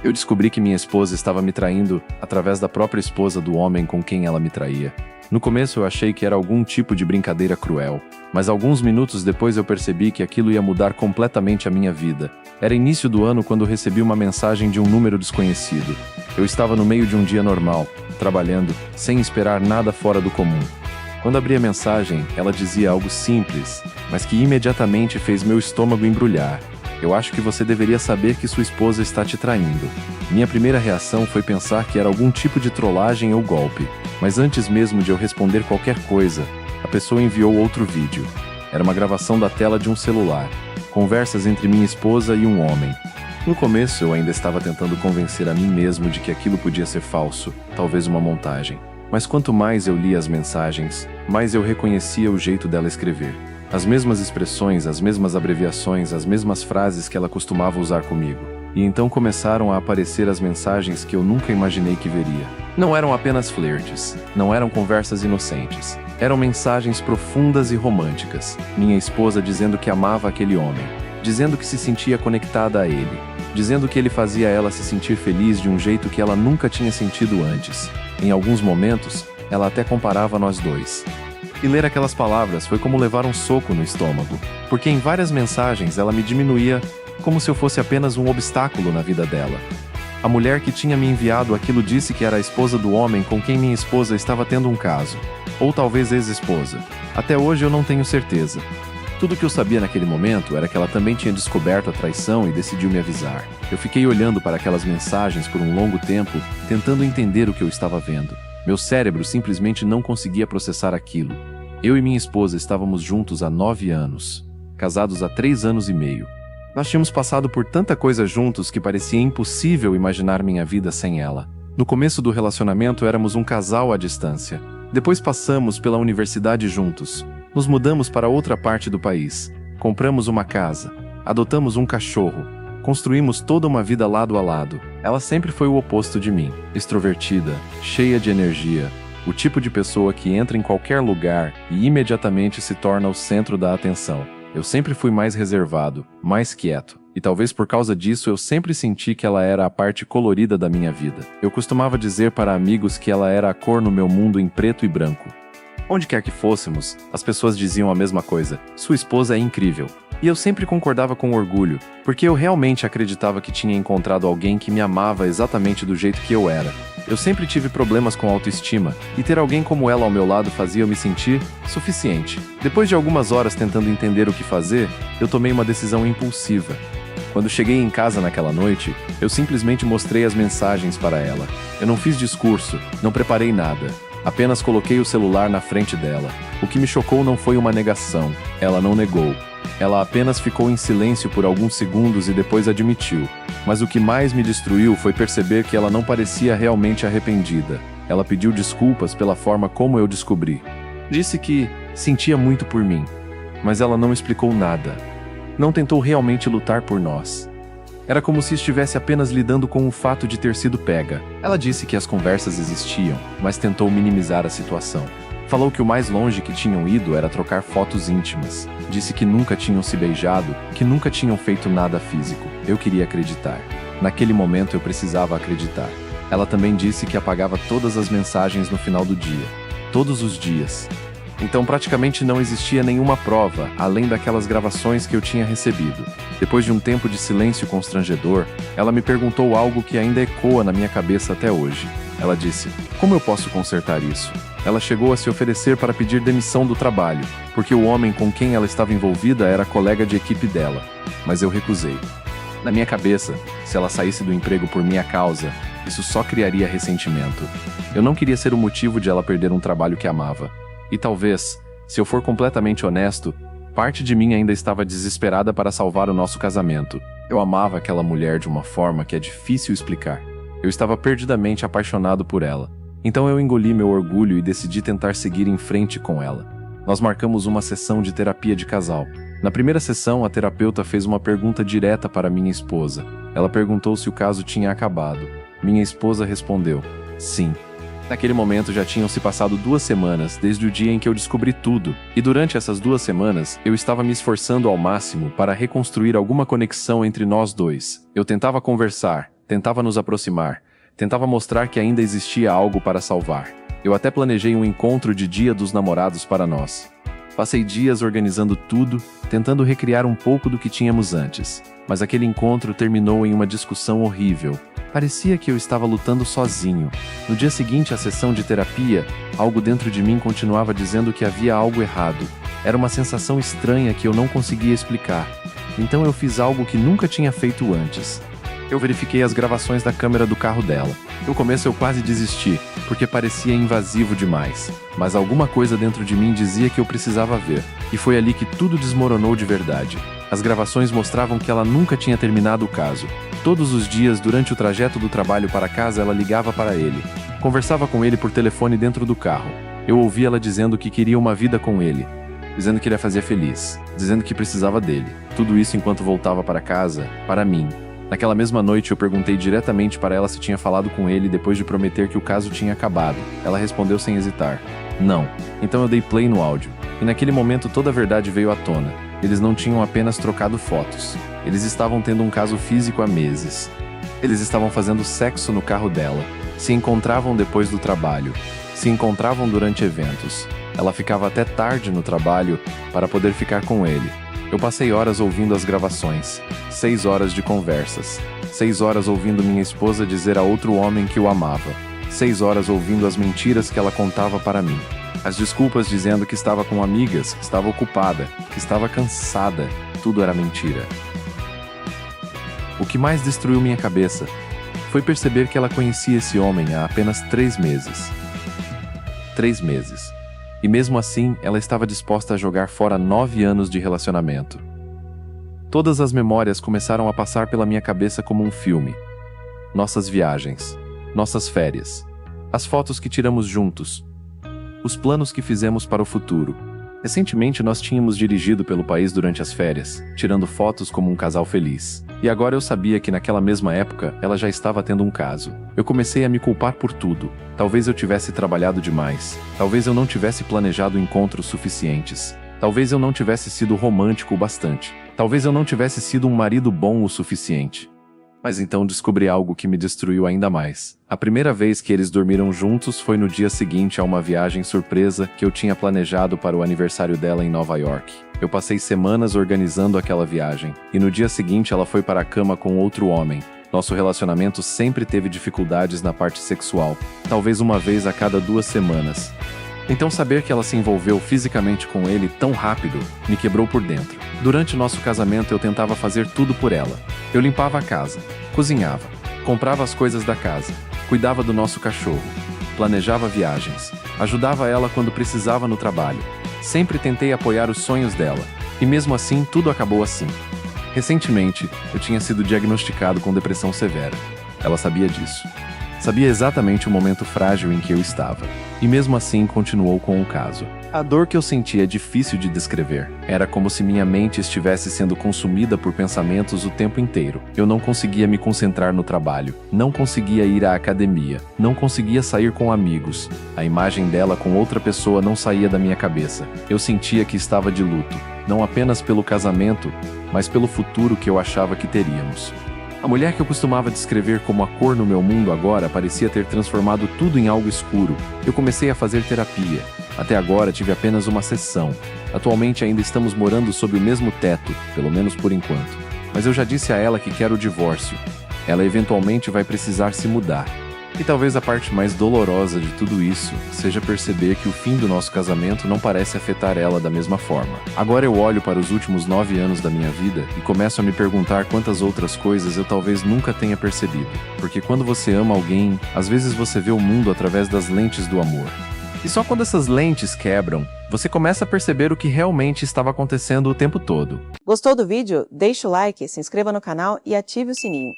Eu descobri que minha esposa estava me traindo através da própria esposa do homem com quem ela me traía. No começo eu achei que era algum tipo de brincadeira cruel, mas alguns minutos depois eu percebi que aquilo ia mudar completamente a minha vida. Era início do ano quando recebi uma mensagem de um número desconhecido. Eu estava no meio de um dia normal, trabalhando, sem esperar nada fora do comum. Quando abri a mensagem, ela dizia algo simples, mas que imediatamente fez meu estômago embrulhar. Eu acho que você deveria saber que sua esposa está te traindo. Minha primeira reação foi pensar que era algum tipo de trollagem ou golpe, mas antes mesmo de eu responder qualquer coisa, a pessoa enviou outro vídeo. Era uma gravação da tela de um celular, conversas entre minha esposa e um homem. No começo eu ainda estava tentando convencer a mim mesmo de que aquilo podia ser falso, talvez uma montagem. Mas quanto mais eu lia as mensagens, mais eu reconhecia o jeito dela escrever. As mesmas expressões, as mesmas abreviações, as mesmas frases que ela costumava usar comigo. E então começaram a aparecer as mensagens que eu nunca imaginei que veria. Não eram apenas flertes, não eram conversas inocentes. Eram mensagens profundas e românticas. Minha esposa dizendo que amava aquele homem, dizendo que se sentia conectada a ele, dizendo que ele fazia ela se sentir feliz de um jeito que ela nunca tinha sentido antes. Em alguns momentos, ela até comparava nós dois. E ler aquelas palavras foi como levar um soco no estômago, porque em várias mensagens ela me diminuía como se eu fosse apenas um obstáculo na vida dela. A mulher que tinha me enviado aquilo disse que era a esposa do homem com quem minha esposa estava tendo um caso, ou talvez ex-esposa. Até hoje eu não tenho certeza. Tudo que eu sabia naquele momento era que ela também tinha descoberto a traição e decidiu me avisar. Eu fiquei olhando para aquelas mensagens por um longo tempo, tentando entender o que eu estava vendo. Meu cérebro simplesmente não conseguia processar aquilo. Eu e minha esposa estávamos juntos há 9 anos, casados há 3 anos e meio. Nós tínhamos passado por tanta coisa juntos que parecia impossível imaginar minha vida sem ela. No começo do relacionamento éramos um casal à distância. Depois passamos pela universidade juntos. Nos mudamos para outra parte do país. Compramos uma casa. Adotamos um cachorro. Construímos toda uma vida lado a lado. Ela sempre foi o oposto de mim. Extrovertida, cheia de energia. O tipo de pessoa que entra em qualquer lugar e imediatamente se torna o centro da atenção. Eu sempre fui mais reservado, mais quieto. E talvez por causa disso eu sempre senti que ela era a parte colorida da minha vida. Eu costumava dizer para amigos que ela era a cor no meu mundo em preto e branco. Onde quer que fôssemos, as pessoas diziam a mesma coisa. Sua esposa é incrível. E eu sempre concordava com orgulho, porque eu realmente acreditava que tinha encontrado alguém que me amava exatamente do jeito que eu era. Eu sempre tive problemas com autoestima, e ter alguém como ela ao meu lado fazia eu me sentir suficiente. Depois de algumas horas tentando entender o que fazer, eu tomei uma decisão impulsiva. Quando cheguei em casa naquela noite, eu simplesmente mostrei as mensagens para ela. Eu não fiz discurso, não preparei nada. Apenas coloquei o celular na frente dela. O que me chocou não foi uma negação. Ela não negou. Ela apenas ficou em silêncio por alguns segundos e depois admitiu. Mas o que mais me destruiu foi perceber que ela não parecia realmente arrependida. Ela pediu desculpas pela forma como eu descobri. Disse que sentia muito por mim, mas ela não explicou nada. Não tentou realmente lutar por nós. Era como se estivesse apenas lidando com o fato de ter sido pega. Ela disse que as conversas existiam, mas tentou minimizar a situação. Falou que o mais longe que tinham ido era trocar fotos íntimas. Disse que nunca tinham se beijado, que nunca tinham feito nada físico. Eu queria acreditar. Naquele momento eu precisava acreditar. Ela também disse que apagava todas as mensagens no final do dia. Todos os dias. Então praticamente não existia nenhuma prova, além daquelas gravações que eu tinha recebido. Depois de um tempo de silêncio constrangedor, ela me perguntou algo que ainda ecoa na minha cabeça até hoje. Ela disse: "Como eu posso consertar isso?" Ela chegou a se oferecer para pedir demissão do trabalho, porque o homem com quem ela estava envolvida era colega de equipe dela. Mas eu recusei. Na minha cabeça, se ela saísse do emprego por minha causa, isso só criaria ressentimento. Eu não queria ser o motivo de ela perder um trabalho que amava. E talvez, se eu for completamente honesto, parte de mim ainda estava desesperada para salvar o nosso casamento. Eu amava aquela mulher de uma forma que é difícil explicar. Eu estava perdidamente apaixonado por ela. Então eu engoli meu orgulho e decidi tentar seguir em frente com ela. Nós marcamos uma sessão de terapia de casal. Na primeira sessão, a terapeuta fez uma pergunta direta para minha esposa. Ela perguntou se o caso tinha acabado. Minha esposa respondeu: "Sim." Naquele momento já tinham se passado 2 semanas desde o dia em que eu descobri tudo, e durante essas 2 semanas eu estava me esforçando ao máximo para reconstruir alguma conexão entre nós dois. Eu tentava conversar, Tentava nos aproximar. Tentava mostrar que ainda existia algo para salvar. Eu até planejei um encontro de Dia dos Namorados para nós. Passei dias organizando tudo, tentando recriar um pouco do que tínhamos antes. Mas aquele encontro terminou em uma discussão horrível. Parecia que eu estava lutando sozinho. No dia seguinte à sessão de terapia, algo dentro de mim continuava dizendo que havia algo errado. Era uma sensação estranha que eu não conseguia explicar. Então eu fiz algo que nunca tinha feito antes. Eu verifiquei as gravações da câmera do carro dela. No começo eu quase desisti, porque parecia invasivo demais. Mas alguma coisa dentro de mim dizia que eu precisava ver. E foi ali que tudo desmoronou de verdade. As gravações mostravam que ela nunca tinha terminado o caso. Todos os dias, durante o trajeto do trabalho para casa, ela ligava para ele. Conversava com ele por telefone dentro do carro. Eu ouvi ela dizendo que queria uma vida com ele. Dizendo que ele a fazia feliz. Dizendo que precisava dele. Tudo isso enquanto voltava para casa, para mim. Naquela mesma noite eu perguntei diretamente para ela se tinha falado com ele depois de prometer que o caso tinha acabado. Ela respondeu sem hesitar. Não. Então eu dei play no áudio. E naquele momento toda a verdade veio à tona. Eles não tinham apenas trocado fotos. Eles estavam tendo um caso físico há meses. Eles estavam fazendo sexo no carro dela. Se encontravam depois do trabalho. Se encontravam durante eventos. Ela ficava até tarde no trabalho para poder ficar com ele. Eu passei horas ouvindo as gravações. 6 horas de conversas. 6 horas ouvindo minha esposa dizer a outro homem que o amava. 6 horas ouvindo as mentiras que ela contava para mim. As desculpas dizendo que estava com amigas, que estava ocupada, que estava cansada. Tudo era mentira. O que mais destruiu minha cabeça foi perceber que ela conhecia esse homem há apenas 3 meses. 3 meses. E mesmo assim, ela estava disposta a jogar fora 9 anos de relacionamento. Todas as memórias começaram a passar pela minha cabeça como um filme. Nossas viagens, nossas férias, as fotos que tiramos juntos, os planos que fizemos para o futuro. Recentemente nós tínhamos dirigido pelo país durante as férias, tirando fotos como um casal feliz. E agora eu sabia que naquela mesma época ela já estava tendo um caso. Eu comecei a me culpar por tudo. Talvez eu tivesse trabalhado demais. Talvez eu não tivesse planejado encontros suficientes. Talvez eu não tivesse sido romântico o bastante. Talvez eu não tivesse sido um marido bom o suficiente. Mas então descobri algo que me destruiu ainda mais. A primeira vez que eles dormiram juntos foi no dia seguinte a uma viagem surpresa que eu tinha planejado para o aniversário dela em Nova York. Eu passei semanas organizando aquela viagem, e no dia seguinte ela foi para a cama com outro homem. Nosso relacionamento sempre teve dificuldades na parte sexual, talvez uma vez a cada 2 semanas. Então saber que ela se envolveu fisicamente com ele tão rápido me quebrou por dentro. Durante nosso casamento eu tentava fazer tudo por ela. Eu limpava a casa, cozinhava, comprava as coisas da casa, cuidava do nosso cachorro, planejava viagens, ajudava ela quando precisava no trabalho. Sempre tentei apoiar os sonhos dela, e mesmo assim tudo acabou assim. Recentemente, eu tinha sido diagnosticado com depressão severa. Ela sabia disso. Sabia exatamente o momento frágil em que eu estava. E mesmo assim continuou com o caso. A dor que eu sentia é difícil de descrever. Era como se minha mente estivesse sendo consumida por pensamentos o tempo inteiro. Eu não conseguia me concentrar no trabalho. Não conseguia ir à academia. Não conseguia sair com amigos. A imagem dela com outra pessoa não saía da minha cabeça. Eu sentia que estava de luto. Não apenas pelo casamento, mas pelo futuro que eu achava que teríamos. A mulher que eu costumava descrever como a cor no meu mundo agora parecia ter transformado tudo em algo escuro. Eu comecei a fazer terapia. Até agora tive apenas uma sessão. Atualmente ainda estamos morando sob o mesmo teto, pelo menos por enquanto. Mas eu já disse a ela que quero o divórcio. Ela eventualmente vai precisar se mudar. E talvez a parte mais dolorosa de tudo isso seja perceber que o fim do nosso casamento não parece afetar ela da mesma forma. Agora eu olho para os últimos 9 anos da minha vida e começo a me perguntar quantas outras coisas eu talvez nunca tenha percebido. Porque quando você ama alguém, às vezes você vê o mundo através das lentes do amor. E só quando essas lentes quebram, você começa a perceber o que realmente estava acontecendo o tempo todo. Gostou do vídeo? Deixe o like, se inscreva no canal e ative o sininho.